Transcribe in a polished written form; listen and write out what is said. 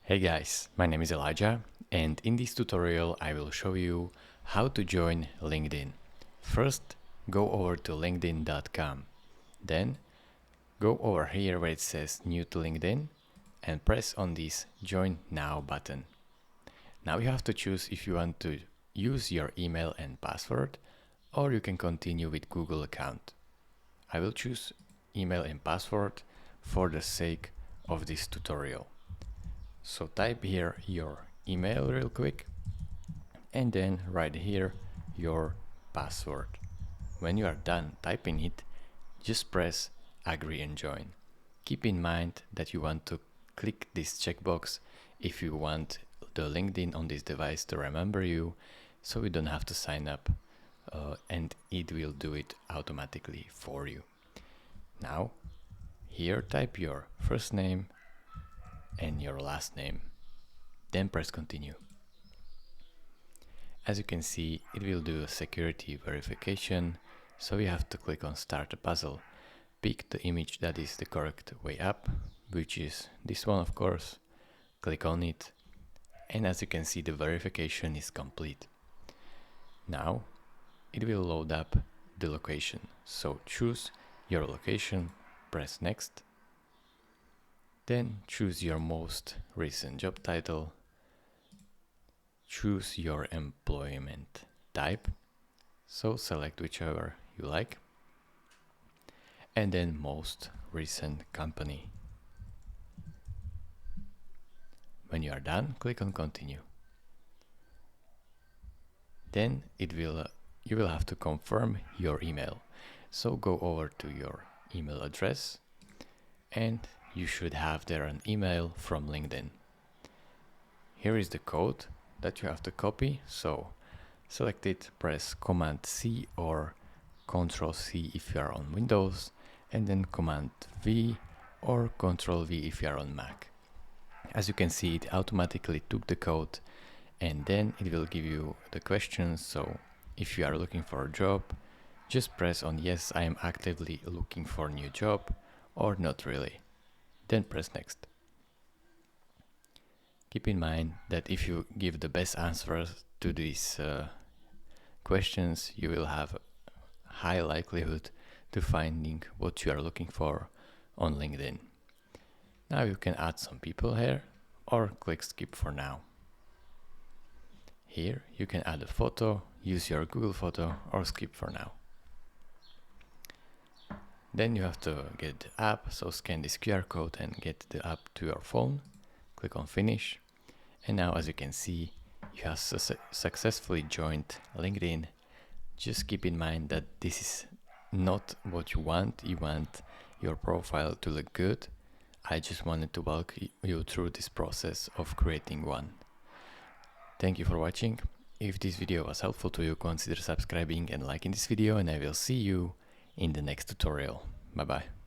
Hey guys, my name is Elijah, and in this tutorial I will show you how to join LinkedIn. First, go over to linkedin.com. Then go over here where it says new to LinkedIn and press on this join now button. Now you have to choose if you want to use your email and password, or you can continue with Google account. I will choose email and password for the sake of this tutorial. So type here your email real quick and then write here your password. When you are done typing it, just press agree and join. Keep in mind that you want to click this checkbox if you want the LinkedIn on this device to remember you, so you don't have to sign up and it will do it automatically for you. Now here type your first name and your last name, then press continue. As you can see, it will do a security verification, so you have to click on start a puzzle, pick the image that is the correct way up, which is this one of course, click on it, and as you can see the verification is complete. Now it will load up the location, so choose your location, press next, then choose your most recent job title, choose your employment type, so select whichever you like, and then most recent company. When you are done, click on continue. Then you will have to confirm your email. So go over to your email address and you should have there an email from LinkedIn. Here is the code that you have to copy. So select it, press Command C or Control C if you are on Windows, and then Command V or Control V if you are on Mac. As you can see, it automatically took the code and then it will give you the questions. So if you are looking for a job, just press on yes, I am actively looking for a new job, or not really. Then press next. Keep in mind that if you give the best answers to these questions, you will have a high likelihood to finding what you are looking for on LinkedIn. Now you can add some people here or click skip for now. Here you can add a photo, use your Google photo or skip for now. Then you have to get the app, so scan this QR code and get the app to your phone. Click on finish. And now as you can see, you have successfully joined LinkedIn. Just keep in mind that this is not what you want. You want your profile to look good. I just wanted to walk you through this process of creating one. Thank you for watching. If this video was helpful to you, consider subscribing and liking this video, and I will see you in the next tutorial. Bye bye.